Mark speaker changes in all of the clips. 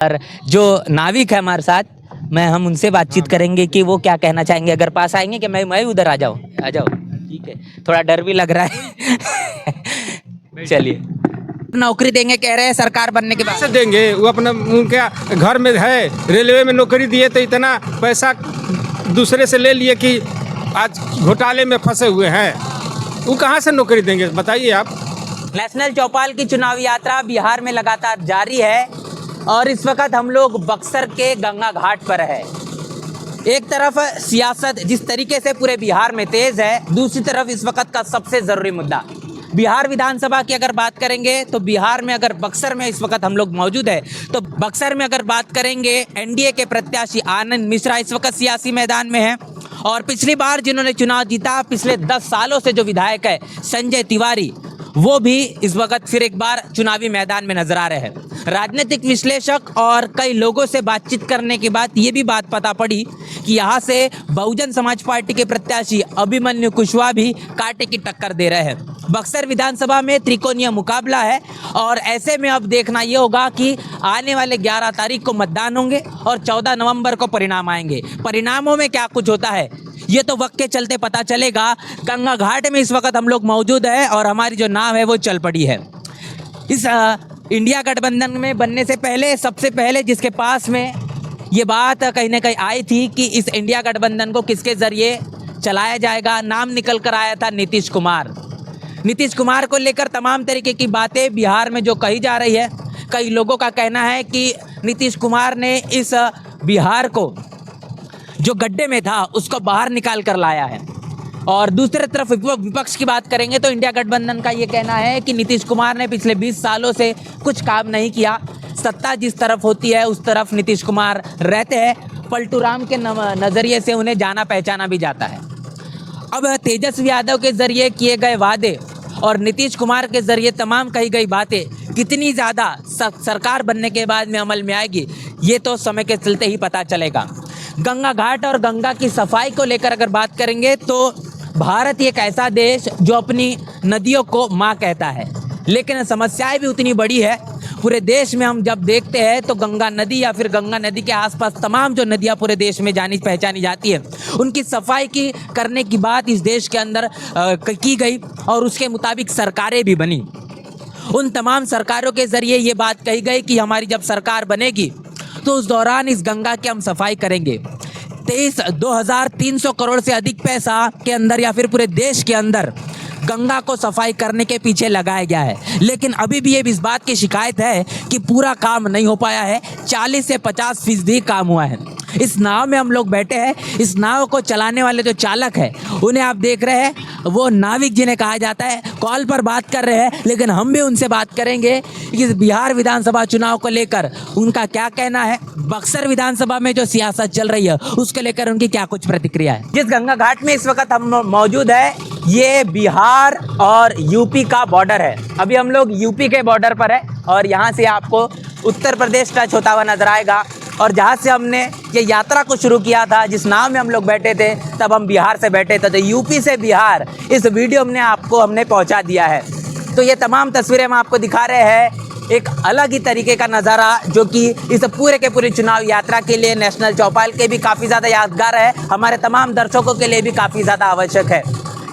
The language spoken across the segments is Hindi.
Speaker 1: और जो नाविक है हमारे साथ, हम उनसे बातचीत करेंगे कि वो क्या कहना चाहेंगे। अगर पास आएंगे कि मैं उधर आ जाऊँ? आ जाओ, ठीक है। थोड़ा डर भी लग रहा है। चलिए, नौकरी देंगे कह रहे हैं सरकार बनने के बाद।
Speaker 2: कैसे देंगे? वो अपना उनके घर में है, रेलवे में नौकरी दिए तो इतना पैसा दूसरे से ले लिए कि आज घोटाले में फंसे हुए हैं। वो कहाँ से नौकरी देंगे बताइए आप।
Speaker 1: नेशनल चौपाल की चुनावी यात्रा बिहार में लगातार जारी है और इस वक्त हम लोग बक्सर के गंगा घाट पर है। एक तरफ सियासत जिस तरीके से पूरे बिहार में तेज है, दूसरी तरफ इस वक्त का सबसे ज़रूरी मुद्दा बिहार विधानसभा की अगर बात करेंगे तो बिहार में अगर बक्सर में इस वक्त हम लोग मौजूद है तो बक्सर में अगर बात करेंगे एनडीए के प्रत्याशी आनंद मिश्रा इस वक्त सियासी मैदान में हैं और पिछली बार जिन्होंने चुनाव जीता, पिछले 10 सालों से जो विधायक है संजय तिवारी, वो भी इस वक्त फिर एक बार चुनावी मैदान में नजर आ रहे हैं। राजनीतिक विश्लेषक और कई लोगों से बातचीत करने के बाद ये भी बात पता पड़ी कि यहाँ से बहुजन समाज पार्टी के प्रत्याशी अभिमन्यु कुशवाहा भी कांटे की टक्कर दे रहे हैं। बक्सर विधानसभा में त्रिकोणीय मुकाबला है और ऐसे में अब देखना ये होगा कि आने वाले 11 तारीख को मतदान होंगे और 14 नवंबर को परिणाम आएंगे। परिणामों में क्या कुछ होता है ये तो वक्त के चलते पता चलेगा। गंगा घाट में इस वक्त हम लोग मौजूद है और हमारी जो नाव है वो चल पड़ी है। इस इंडिया गठबंधन में बनने से पहले सबसे पहले जिसके पास में ये बात कहीं ना कहीं आई थी कि इस इंडिया गठबंधन को किसके ज़रिए चलाया जाएगा, नाम निकल कर आया था नीतीश कुमार। नीतीश कुमार को लेकर तमाम तरीके की बातें बिहार में जो कही जा रही है, कई लोगों का कहना है कि नीतीश कुमार ने इस बिहार को जो गड्ढे में था उसको बाहर निकाल कर लाया है। और दूसरी तरफ विपक्ष की बात करेंगे तो इंडिया गठबंधन का ये कहना है कि नीतीश कुमार ने पिछले 20 सालों से कुछ काम नहीं किया। सत्ता जिस तरफ होती है उस तरफ नीतीश कुमार रहते हैं। पलटू राम के नज़रिए से उन्हें जाना पहचाना भी जाता है। अब तेजस्वी यादव के ज़रिए किए गए वादे और नीतीश कुमार के ज़रिए तमाम कही गई बातें कितनी ज़्यादा सरकार बनने के बाद में अमल में आएगी ये तो समय के चलते ही पता चलेगा। गंगा घाट और गंगा की सफाई को लेकर अगर बात करेंगे तो भारत एक ऐसा देश जो अपनी नदियों को माँ कहता है, लेकिन समस्याएं भी उतनी बड़ी है। पूरे देश में हम जब देखते हैं तो गंगा नदी या फिर गंगा नदी के आसपास तमाम जो नदियाँ पूरे देश में जानी पहचानी जाती है उनकी सफाई की करने की बात इस देश के अंदर की गई और उसके मुताबिक सरकारें भी बनी। उन तमाम सरकारों के ज़रिए ये बात कही गई कि हमारी जब सरकार बनेगी तो उस दौरान इस गंगा की हम सफाई करेंगे। 2300 करोड़ से अधिक पैसा के अंदर या फिर पूरे देश के अंदर गंगा को सफाई करने के पीछे लगाया गया है, लेकिन अभी भी ये इस बात की शिकायत है कि पूरा काम नहीं हो पाया है। 40 से 50% काम हुआ है। इस नाव में हम लोग बैठे हैं। इस नाव को चलाने वाले जो चालक है उन्हें आप देख रहे हैं, वो नाविक जिन्हें कहा जाता है, कॉल पर बात कर रहे हैं। लेकिन हम भी उनसे बात करेंगे कि इस बिहार विधानसभा चुनाव को लेकर उनका क्या कहना है, बक्सर विधानसभा में जो सियासत चल रही है उसको लेकर उनकी क्या कुछ प्रतिक्रिया है। जिस गंगा घाट में इस वक्त हम मौजूद है ये बिहार और यूपी का बॉर्डर है। अभी हम लोग यूपी के बॉर्डर पर है और यहाँ से आपको उत्तर प्रदेश टच होता हुआ नजर आएगा। और जहाँ से हमने ये यात्रा को शुरू किया था, जिस नाव में हम लोग बैठे थे, तब हम बिहार से बैठे थे। तो यूपी से बिहार इस वीडियो में हमने पहुँचा दिया है। तो ये तमाम तस्वीरें हम आपको दिखा रहे हैं। एक अलग ही तरीके का नज़ारा जो कि इस पूरे के पूरे चुनाव यात्रा के लिए नेशनल चौपाल के भी काफ़ी ज़्यादा यादगार है, हमारे तमाम दर्शकों के लिए भी काफ़ी ज़्यादा आवश्यक है।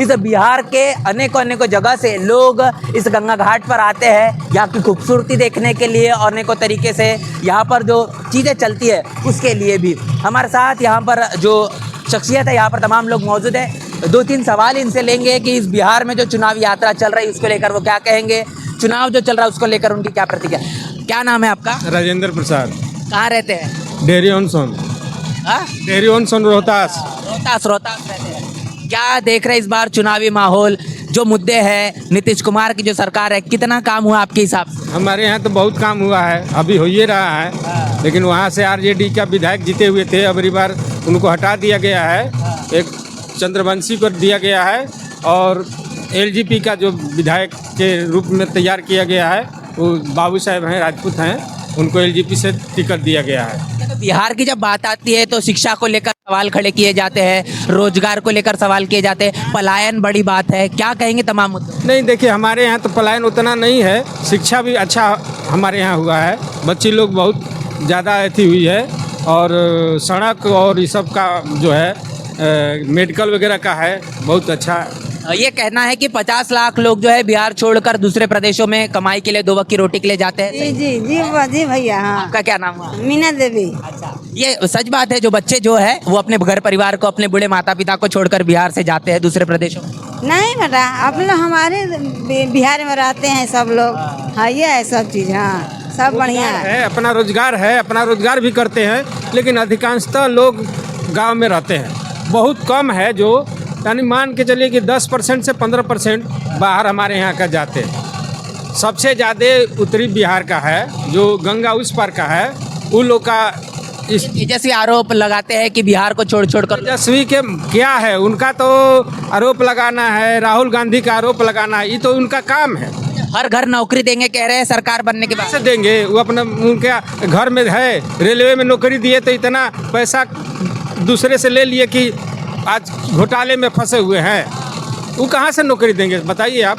Speaker 1: इस बिहार के अनेकों जगह से लोग इस गंगा घाट पर आते हैं यहाँ की खूबसूरती देखने के लिए और अनेकों तरीके से यहाँ पर जो चीज़ें चलती है उसके लिए भी। हमारे साथ यहाँ पर जो शख्सियत है, यहाँ पर तमाम लोग मौजूद हैं। 2-3 सवाल इनसे लेंगे कि इस बिहार में जो चुनाव यात्रा चल रही है उसको लेकर वो क्या कहेंगे, चुनाव जो चल रहा है उसको लेकर उनकी क्या प्रतिक्रिया। क्या नाम है आपका?
Speaker 2: राजेंद्र प्रसाद।
Speaker 1: कहाँ रहते हैं?
Speaker 2: डेहरी ऑन सोन। डेहरी ऑन सोन, रोहतास।
Speaker 1: रोहतास रहते हैं। क्या देख रहे हैं इस बार चुनावी माहौल, जो मुद्दे हैं, नीतीश कुमार की जो सरकार है, कितना काम हुआ आपके हिसाब से?
Speaker 2: हमारे यहाँ तो बहुत काम हुआ है, अभी हो ही रहा है। लेकिन वहाँ से आरजेडी का विधायक जीते हुए थे, अगली बार उनको हटा दिया गया है, एक चंद्रवंशी पर दिया गया है और एलजेपी का जो विधायक के रूप में तैयार किया गया है वो बाबू साहब हैं, राजपूत हैं, उनको एलजेपी से टिकट दिया गया है।
Speaker 1: तो बिहार की जब बात आती है तो शिक्षा को लेकर सवाल खड़े किए जाते हैं, रोजगार को लेकर सवाल किए जाते हैं, पलायन बड़ी बात है, क्या कहेंगे तमाम मुद्दे?
Speaker 2: नहीं, देखिए हमारे यहाँ तो पलायन उतना नहीं है, शिक्षा भी अच्छा हमारे यहाँ हुआ है, बच्चे लोग बहुत ज़्यादा अथी हुई है। और सड़क और ये सब का जो है मेडिकल वगैरह का है बहुत अच्छा।
Speaker 1: ये कहना है कि 50 लाख लोग जो है बिहार छोड़कर दूसरे प्रदेशों में कमाई के लिए, 2 वक्त की रोटी के लिए जाते हैं।
Speaker 3: जी जी जी जी भैया। हाँ,
Speaker 1: आपका क्या नाम हुआ?
Speaker 3: मीना देवी।
Speaker 1: अच्छा, ये सच बात है, जो बच्चे जो है वो अपने घर परिवार को, अपने बूढ़े माता पिता को छोड़कर बिहार से जाते हैं दूसरे प्रदेशों में?
Speaker 3: नहीं बेटा, आप लोग हमारे बिहार में रहते हैं सब लोग। हाँ, ये है सब चीज़। हाँ, सब बढ़िया है।
Speaker 2: अपना रोजगार भी करते हैं, लेकिन अधिकांशतः लोग गांव में रहते हैं। बहुत कम है जो, यानी मान के चलिए कि 10% से 15% बाहर हमारे यहाँ का जाते हैं। सबसे ज़्यादा उत्तरी बिहार का है, जो गंगा उस पार का है, उन लोग का इस
Speaker 1: तेजस्वी आरोप लगाते हैं कि बिहार को छोड़ कर
Speaker 2: तेजस्वी के क्या है, उनका तो आरोप लगाना है, राहुल गांधी का आरोप लगाना है, ये तो उनका काम है।
Speaker 1: हर घर नौकरी देंगे कह रहे हैं सरकार बनने के बाद।
Speaker 2: कैसे देंगे? वो अपना उनके घर में है, रेलवे में नौकरी दिए तो इतना पैसा दूसरे से ले लिए कि आज घोटाले में फंसे हुए हैं। वो कहाँ से नौकरी देंगे बताइए आप।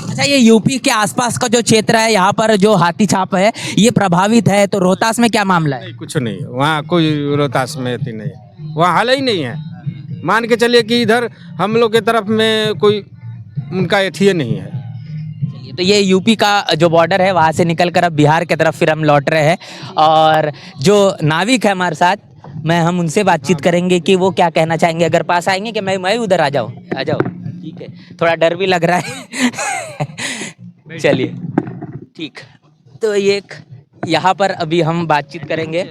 Speaker 1: अच्छा, ये यूपी के आसपास का जो क्षेत्र है, यहाँ पर जो हाथी छाप है ये प्रभावित है, तो रोहतास में क्या मामला है?
Speaker 2: नहीं, कुछ नहीं, वहाँ कोई रोहतास में अति नहीं, वहाँ हाल ही नहीं है। मान के चलिए कि इधर हम लोग के तरफ में कोई उनका अथी नहीं है।
Speaker 1: तो ये यूपी का जो बॉर्डर है वहाँ से निकल कर अब बिहार की तरफ फिर हम लौट रहे हैं, और जो नाविक है हमारे साथ, हम उनसे बातचीत करेंगे कि वो क्या कहना चाहेंगे। अगर पास आएंगे कि मैं उधर आ जाओ। ठीक है, थोड़ा डर भी लग रहा है। चलिए ठीक, तो ये यहाँ पर अभी हम बातचीत करेंगे,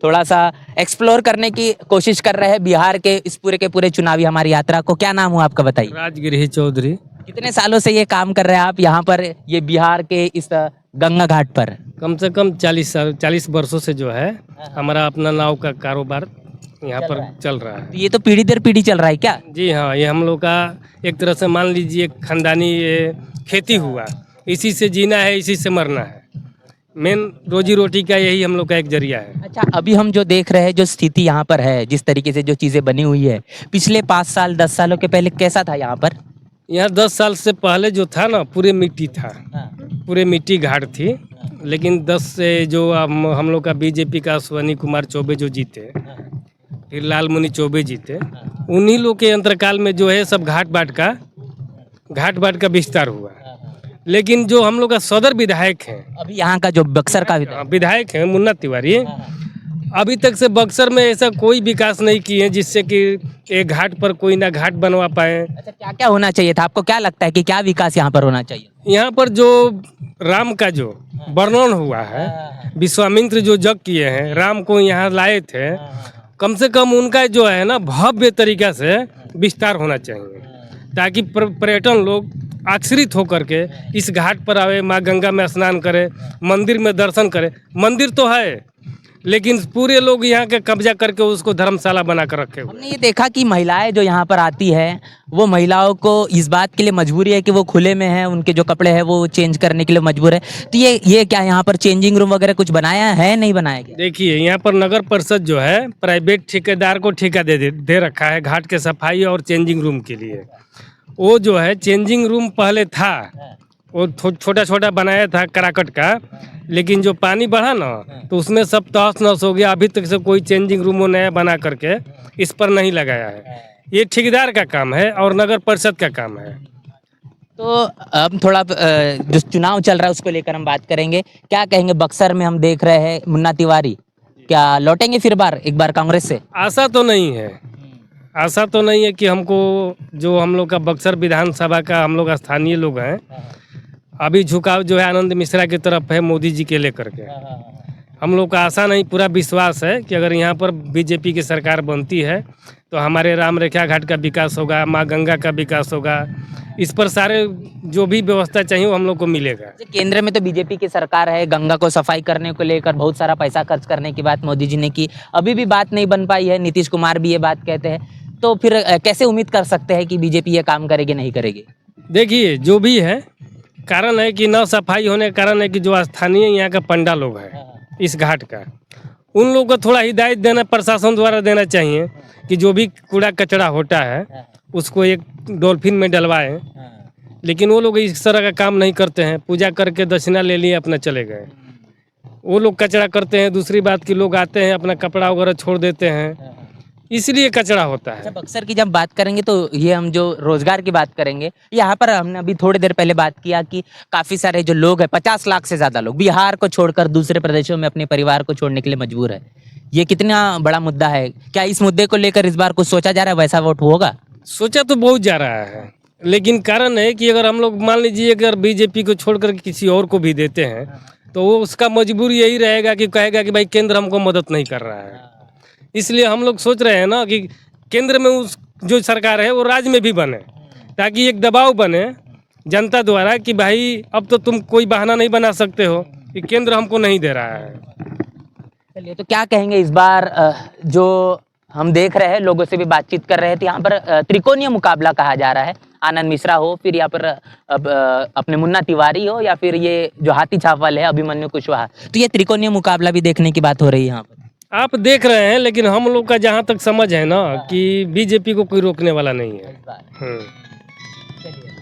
Speaker 1: थोड़ा सा एक्सप्लोर करने की कोशिश कर रहे हैं बिहार के इस पूरे के पूरे चुनावी हमारी यात्रा को। क्या नाम हुआ आपका बताइए?
Speaker 4: राजगिरी चौधरी।
Speaker 1: कितने सालों से ये काम कर रहे हैं आप यहाँ पर, ये बिहार के इस गंगा घाट पर?
Speaker 4: कम से कम 40 वर्षों से जो है हमारा अपना नाव का कारोबार यहाँ पर चल रहा है।
Speaker 1: तो ये तो पीढ़ी दर पीढ़ी चल रहा है क्या?
Speaker 4: जी हाँ, ये हम लोग का एक तरह से मान लीजिए खानदानी ये खेती हुआ, इसी से जीना है, इसी से मरना है। मेन रोजी रोटी का यही हम लोग का एक जरिया है।
Speaker 1: अच्छा, अभी हम जो देख रहे हैं, जो स्थिति यहाँ पर है, जिस तरीके से जो चीज़ें बनी हुई है, पिछले 5 साल 10 सालों के पहले कैसा था यहाँ पर?
Speaker 4: यहाँ 10 साल से पहले जो था ना, पूरे मिट्टी था, पूरे मिट्टी घाट थी। लेकिन 10 से जो हम लोग का बीजेपी का अश्विनी कुमार चौबे जो जीते, फिर लालमुनि चौबे जीते, उन्हीं लोग के अंतरकाल में जो है सब घाट बाट का विस्तार हुआ। लेकिन जो हम लोग का सदर विधायक हैं,
Speaker 1: अभी यहाँ का जो बक्सर का
Speaker 4: विधायक हैं मुन्ना तिवारी, अभी तक से बक्सर में ऐसा कोई विकास नहीं किए हैं जिससे कि एक घाट पर कोई ना घाट बनवा पाए।
Speaker 1: अच्छा, क्या क्या होना चाहिए था? आपको क्या लगता है कि क्या विकास यहाँ पर होना चाहिए?
Speaker 4: यहाँ पर जो राम का जो वर्णन हुआ है, विश्वामित्र जो यज्ञ किए हैं, राम को यहाँ लाए थे, कम से कम उनका जो है ना भव्य तरीका से विस्तार होना चाहिए, ताकि पर्यटन लोग आश्रित होकर के इस घाट पर आवे, माँ गंगा में स्नान करे, मंदिर में दर्शन करे। मंदिर तो है, लेकिन पूरे लोग यहाँ के कब्जा करके उसको धर्मशाला बना कर रखे हुए।
Speaker 1: हमने ये देखा कि महिलाएं जो यहाँ पर आती है, वो महिलाओं को इस बात के लिए मजबूरी है कि वो खुले में है, उनके जो कपड़े हैं वो चेंज करने के लिए मजबूर है। तो ये क्या यहाँ पर चेंजिंग रूम वगैरह कुछ बनाया है, नहीं बनाया गया?
Speaker 4: देखिए, यहाँ पर नगर परिषद जो है प्राइवेट ठेकेदार को ठेका दे रखा है घाट के सफाई और चेंजिंग रूम के लिए। वो जो है चेंजिंग रूम पहले था, वो छोटा छोटा बनाया था कराकट का, लेकिन जो पानी बढ़ा ना तो उसमें सब तहस नहस हो गया। अभी तक से कोई चेंजिंग रूम नया बना करके इस पर नहीं लगाया है। ये ठेकेदार का काम है और नगर परिषद का काम है।
Speaker 1: तो अब थोड़ा जो चुनाव चल रहा है उसको लेकर हम बात करेंगे। क्या कहेंगे, बक्सर में हम देख रहे हैं मुन्ना तिवारी, क्या लौटेंगे फिर एक बार कांग्रेस से?
Speaker 4: आशा तो नहीं है, आशा तो नहीं है कि हमको जो हम लोग का बक्सर विधानसभा का हम लोग स्थानीय लोग हैं, अभी झुकाव जो है आनंद मिश्रा की तरफ है, मोदी जी के लेकर के। हम लोग का आशा नहीं, पूरा विश्वास है कि अगर यहाँ पर बीजेपी की सरकार बनती है तो हमारे राम रेखा घाट का विकास होगा, माँ गंगा का विकास होगा। इस पर सारे जो भी व्यवस्था चाहिए वो हम लोग को मिलेगा।
Speaker 1: केंद्र में तो बीजेपी की सरकार है, गंगा को सफाई करने को लेकर बहुत सारा पैसा खर्च करने की बात मोदी जी ने की, अभी भी बात नहीं बन पाई है। नीतीश कुमार भी ये बात कहते हैं, तो फिर कैसे उम्मीद कर सकते हैं कि बीजेपी ये काम करेगी नहीं करेगी?
Speaker 4: देखिए, जो भी है कारण है कि न सफाई होने का कारण है कि जो स्थानीय यहाँ का पंडा लोग हैं इस घाट का, उन लोगों को थोड़ा हिदायत देना प्रशासन द्वारा देना चाहिए कि जो भी कूड़ा कचरा होता है उसको एक डॉल्फिन में डलवाएं। लेकिन वो लोग इस तरह का काम नहीं करते हैं, पूजा करके दक्षिणा ले लिए अपना चले गए। वो लोग कचरा करते हैं। दूसरी बात कि लोग आते हैं अपना कपड़ा वगैरह छोड़ देते हैं, इसलिए कचरा होता है।
Speaker 1: अच्छा, बक्सर की जब बात करेंगे तो ये हम जो रोजगार की बात करेंगे, यहाँ पर हमने अभी थोड़ी देर पहले बात किया कि काफी सारे जो लोग हैं, 50 लाख से ज्यादा लोग बिहार को छोड़कर दूसरे प्रदेशों में अपने परिवार को छोड़ने के लिए मजबूर है। ये कितना बड़ा मुद्दा है? क्या इस मुद्दे को लेकर इस बार कुछ सोचा जा रहा है, वैसा वोट होगा?
Speaker 4: सोचा तो बहुत जा रहा है, लेकिन कारण है कि अगर हम लोग मान लीजिए अगर बीजेपी को छोड़कर किसी और को भी देते हैं तो वो उसका मजबूर यही रहेगा कि कहेगा कि भाई केंद्र हमको मदद नहीं कर रहा है। इसलिए हम लोग सोच रहे हैं ना कि केंद्र में उस जो सरकार है वो राज्य में भी बने, ताकि एक दबाव बने जनता द्वारा कि भाई अब तो तुम कोई बहाना नहीं बना सकते हो कि केंद्र हमको नहीं दे रहा है।
Speaker 1: चलिए, तो क्या कहेंगे इस बार जो हम देख रहे हैं, लोगों से भी बातचीत कर रहे थे, यहाँ पर त्रिकोणीय मुकाबला कहा जा रहा है। आनंद मिश्रा हो, फिर यहाँ पर अपने मुन्ना तिवारी हो, या फिर ये जो हाथी छाप वाले हैं अभिमन्यु कुशवाहा, तो ये त्रिकोणीय मुकाबला भी देखने की बात हो रही है यहाँ पर।
Speaker 4: आप देख रहे हैं, लेकिन हम लोग का जहाँ तक समझ है ना कि बीजेपी को कोई रोकने वाला नहीं है।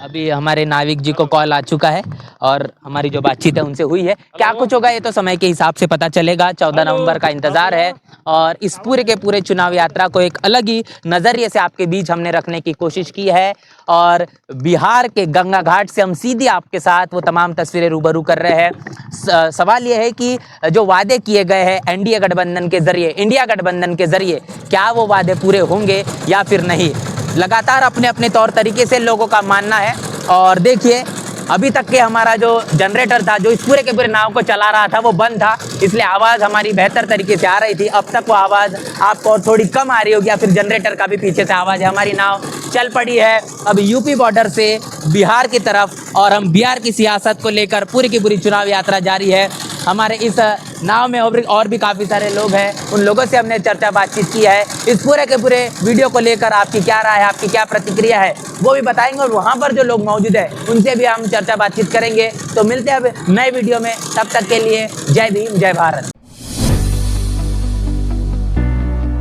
Speaker 1: अभी हमारे नाविक जी को कॉल आ चुका है और हमारी जो बातचीत है उनसे हुई है। क्या कुछ होगा ये तो समय के हिसाब से पता चलेगा। 14 नवंबर का इंतजार है और इस पूरे के पूरे चुनाव यात्रा को एक अलग ही नजरिए से आपके बीच हमने रखने की कोशिश की है। और बिहार के गंगा घाट से हम सीधे आपके साथ वो तमाम तस्वीरें रूबरू कर रहे हैं। सवाल ये है कि जो वादे किए गए हैं एनडीए गठबंधन के जरिए, इंडिया गठबंधन के जरिए, क्या वो वादे पूरे होंगे या फिर नहीं? लगातार अपने अपने तौर तरीके से लोगों का मानना है। और देखिए, अभी तक के हमारा जो जनरेटर था जो इस पूरे के पूरे नाव को चला रहा था वो बंद था, इसलिए आवाज़ हमारी बेहतर तरीके से आ रही थी। अब तक वो आवाज़ आपको थोड़ी कम आ रही होगी, या फिर जनरेटर का भी पीछे से आवाज़ है। हमारी नाव चल पड़ी है अब यूपी बॉर्डर से बिहार की तरफ, और हम बिहार की सियासत को लेकर पूरी की पूरी चुनाव यात्रा जारी है। हमारे इस नाव में और भी काफ़ी सारे लोग हैं, उन लोगों से हमने चर्चा बातचीत की है। इस पूरे के पूरे वीडियो को लेकर आपकी क्या राय है, आपकी क्या प्रतिक्रिया है, वो भी बताएंगे। और वहाँ पर जो लोग मौजूद हैं उनसे भी हम चर्चा बातचीत करेंगे। तो मिलते हैं अब नए वीडियो में, तब तक के लिए जय भीम, जय भारत।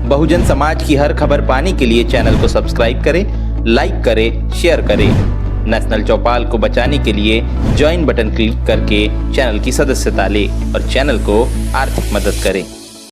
Speaker 5: बहुजन समाज की हर खबर पाने के लिए चैनल को सब्सक्राइब करें, लाइक करें, शेयर करें। नेशनल चौपाल को बचाने के लिए ज्वाइन बटन क्लिक करके चैनल की सदस्यता लें और चैनल को आर्थिक मदद करें।